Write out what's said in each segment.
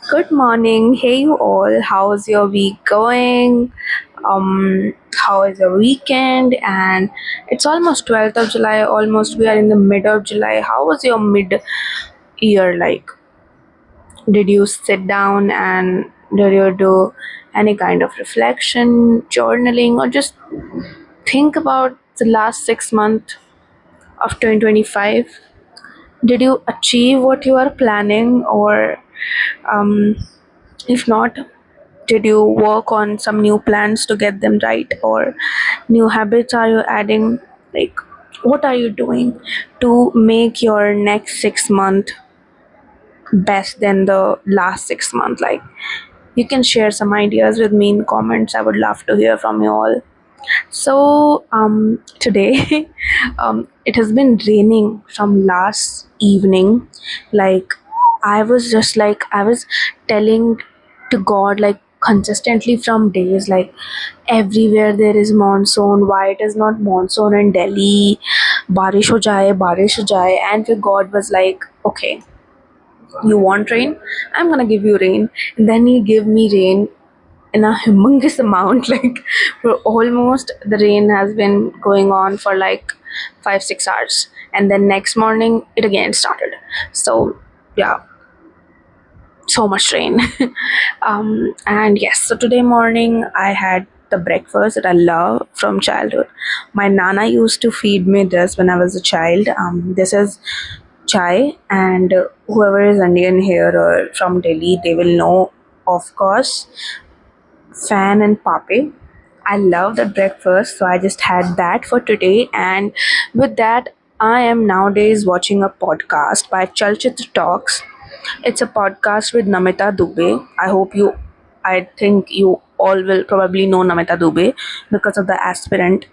Good morning. Hey, you all. How's your week going? How is your weekend? And it's almost 12th of July. Almost we are in the mid of July. How was your mid year like? Did you sit down and did you do any kind of reflection, journaling, or just think about the last 6 months of 2025? Did you achieve what you are planning, or um, if not, did you work on some new plans to get them right, or new habits are you adding? Like, what are you doing to make your next 6 month best than the last 6 month? Like, you can share some ideas with me in comments. I would love to hear from you all. So today it has been raining from last evening. Like, I was telling to God, like, consistently from days, like, everywhere there is monsoon. Why it is not monsoon in Delhi? Barish ho jaye. And God was like, okay, you want rain? I'm gonna give you rain. And then he gave me rain in a humongous amount. Like, for almost, the rain has been going on for like 5 6 hours, and then next morning it again started. So yeah, so much rain. And yes, so today morning I had the breakfast that I love from childhood. My nana used to feed me this when I was a child. This is chai, and whoever is Indian here or from Delhi, they will know, of course, fan and pape. I love the breakfast, so I just had that for today. And with that, I am nowadays watching a podcast by Chalchitra Talks. It's a podcast with Namita Dubey. I think you all will probably know Namita Dubey because of the aspirant,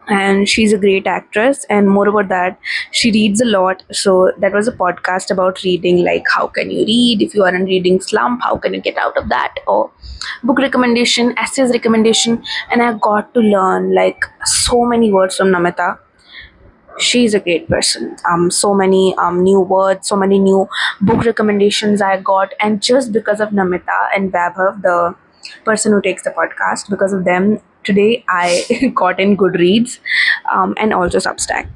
and she's a great actress. And moreover that, she reads a lot. So that was a podcast about reading, like, how can you read if you are in reading slump, how can you get out of that, or book recommendation, essays recommendation. And I got to learn like so many words from Namita. She's a great person. So many new words, so many new book recommendations I got. And just because of Namita and Vaibhav, the person who takes the podcast, because of them today I got in Goodreads, and also Substack.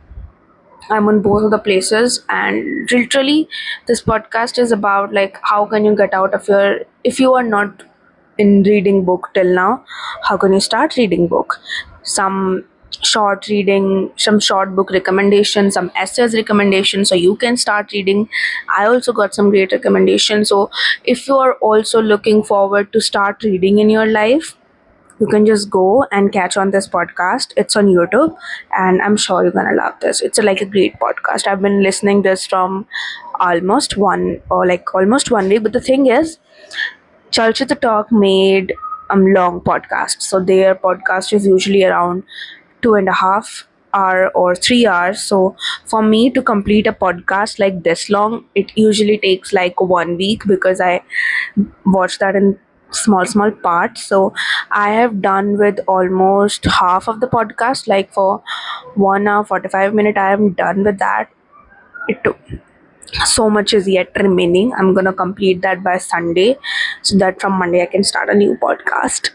I'm on both of the places. And literally, this podcast is about, like, how can you get out of your, if you are not in reading book till now, how can you start reading book? Some short reading, some short book recommendations, some essays recommendations, so you can start reading. I also got some great recommendations. So if you are also looking forward to start reading in your life, you can just go and catch on this podcast. It's on YouTube, and I'm sure you're gonna love this. It's like a great podcast. I've been listening this from almost 1 week. But the thing is, Chalchitra Talk made long podcasts. So their podcast is usually around 2.5 hour or 3 hours. So for me to complete a podcast like this long, it usually takes like 1 week, because I watch that in small parts. So I have done with almost half of the podcast, like for 1 hour 45 minutes. I am done with that. It took, so much is yet remaining. I'm gonna complete that by Sunday, so that from Monday I can start a new podcast.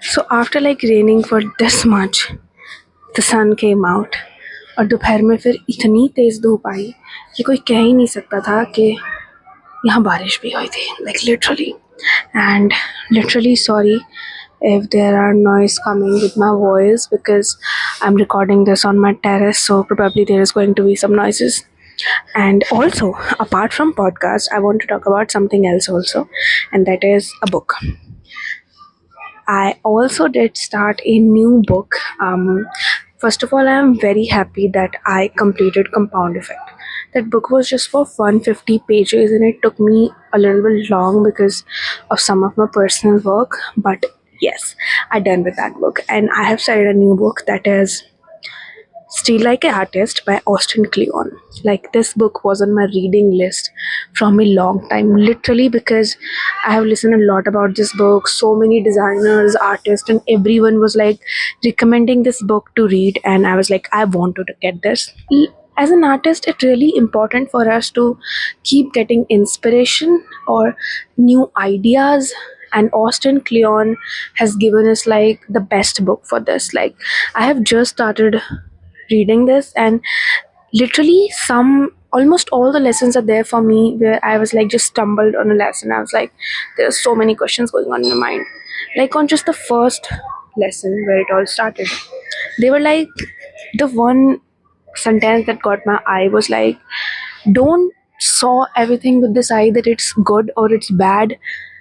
So after like raining for this much, the sun came out. और दोपहर में फिर इतनी तेज़ धूप आई कि कोई कह ही नहीं सकता था कि यहाँ बारिश भी हुई थी, like literally. And literally, sorry, if there are noise coming with my voice because I'm recording this on my terrace, so probably there is going to be some noises. And also, apart from podcast, I want to talk about something else also, and that is a book. I also did start a new book. First of all, I am very happy that I completed Compound Effect. That book was just for 150 pages and it took me a little bit long because of some of my personal work. But yes, I done with that book and I have started a new book that is Still Like an Artist by Austin Kleon. Like this book was on my reading list from a long time, literally because I have listened a lot about this book. So many designers, artists, and everyone was like recommending this book to read, and I was like, I want to get this. As an artist, it's really important for us to keep getting inspiration or new ideas. And Austin Kleon has given us like the best book for this. Like I have just started reading this and literally some almost all the lessons are there for me where I was like just stumbled on a lesson. I was like there are so many questions going on in my mind, like on just the first lesson where it all started. They were like, the one sentence that got my eye was like, don't saw everything with this eye that it's good or it's bad.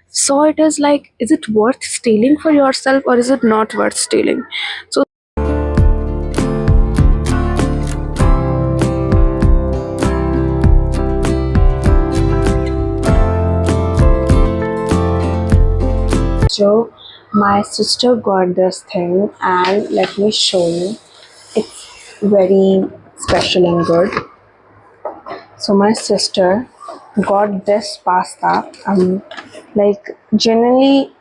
Saw it as like, is it worth stealing for yourself or is it not worth stealing? So so my sister got this thing and let me show you. It's very special and good. So my sister got this pasta. Like generally,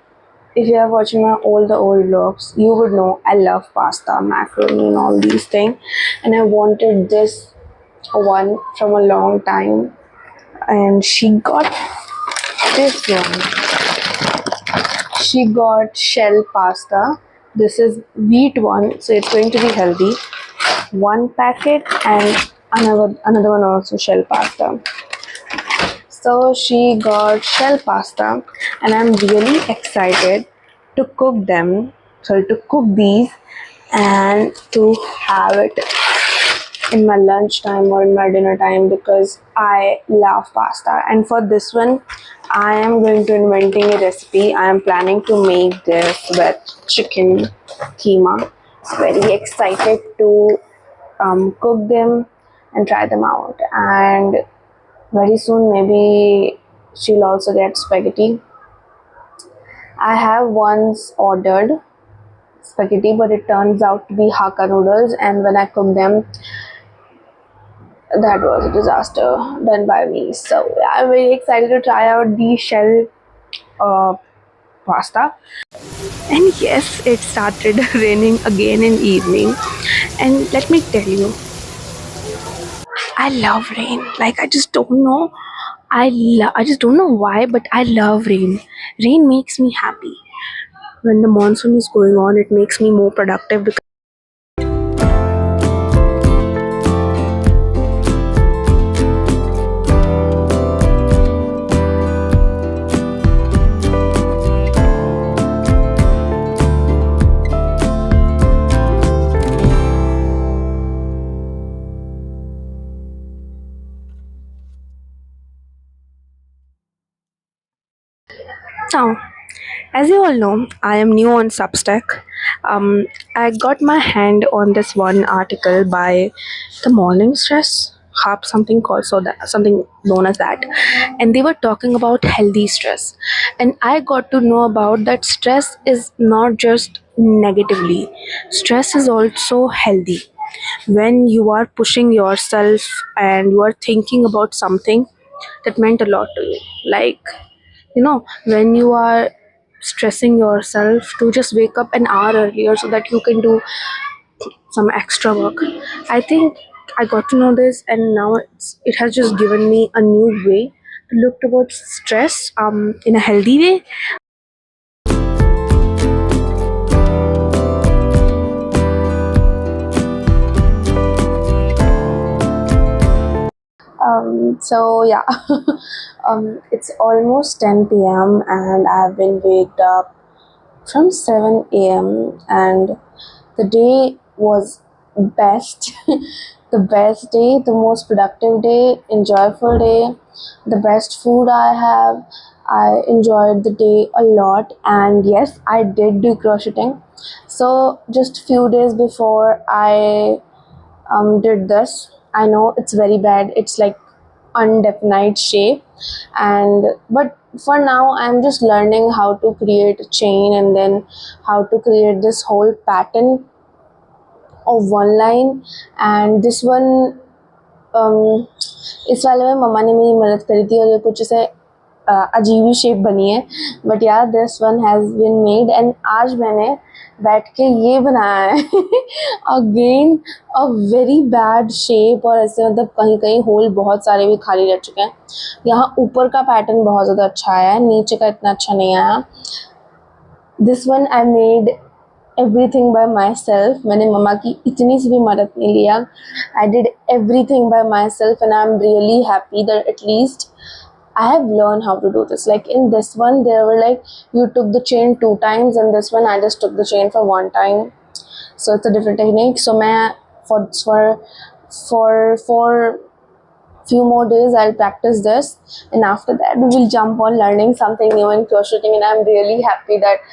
if you are watching my all the old vlogs, you would know I love pasta, macaroni, and all these things. And I wanted this one from a long time, and she got this one. She got shell pasta. This is wheat one, so it's going to be healthy. One packet and another one also shell pasta. So she got shell pasta, and I'm really excited to cook them. So to cook these and to have it in my lunch time or in my dinner time because I love pasta. And for this one, I am going to inventing a recipe. I am planning to make this with chicken keema. Very excited to cook them and try them out. And very soon, maybe she'll also get spaghetti. I have once ordered spaghetti, but it turns out to be Hakka noodles, and when I cook them, that was a disaster done by me. So yeah, I'm very excited to try out the shell uh, pasta. And yes, it started raining again in evening. And let me tell you, I love rain. Like I just don't know. I just don't know why, but I love rain. Rain makes me happy. When the monsoon is going on, it makes me more productive because now, as you all know, I am new on Substack. I got my hand on this one article by the Morning Stress Hub, something called so that something known as that, and they were talking about healthy stress, and I got to know about that stress is not just negatively, stress is also healthy. When you are pushing yourself and you are thinking about something that meant a lot to you, like when you are stressing yourself to just wake up an hour earlier so that you can do some extra work. I think I got to know this and now it has just given me a new way to look towards stress in a healthy way. So yeah, it's almost 10 p.m. and I've been waked up from 7 a.m. and the day was best. The best day, the most productive day, enjoyable day, the best food I have. I enjoyed the day a lot, and yes, I did do crocheting. So just few days before I did this, I know it's very bad. It's like undefined shape, and but for now I'm just learning how to create a chain and then how to create this whole pattern of one line. And this one इस वाले में मम्मा ने मेरी मदद करी थी और ये कुछ ऐसे अजीब ही शेप बनी है, बट यार this one has been made and आज मैंने बैठ के ये बनाया है again a very bad shape, और ऐसे मतलब कहीं कहीं होल बहुत सारे भी खाली रह चुके हैं। यहाँ ऊपर का पैटर्न बहुत ज़्यादा अच्छा आया है, नीचे का इतना अच्छा नहीं आया। This one I made everything by myself. मैंने मम्मा की इतनी सी भी मदद नहीं लिया। I did everything by myself and I'm really happy that at least I have learned how to do this. Like in this one, there were like you took the chain 2 times, and this one I just took the chain for 1 time. So it's a different technique. So मैं for few more days I'll practice this, and after that we will jump on learning something new in crocheting. And I'm really happy that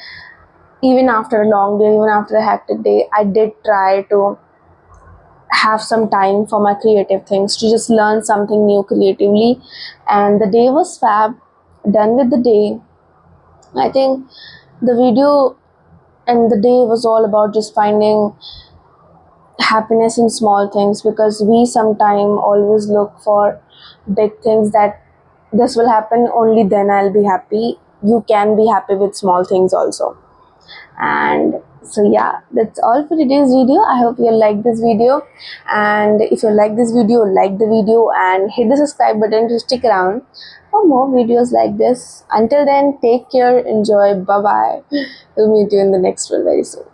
even after a long day, even after a hectic day, I did try to have some time for my creative things, to just learn something new creatively. And the day was fab. Done with the day. I think the video and the day was all about just finding happiness in small things, because we sometimes always look for big things, that this will happen only then I'll be happy. You can be happy with small things also. And so yeah, that's all for today's video. I hope you like this video, and if you like this video, like the video and hit the subscribe button to stick around for more videos like this. Until then, take care, enjoy, bye bye. We'll meet you in the next one very soon.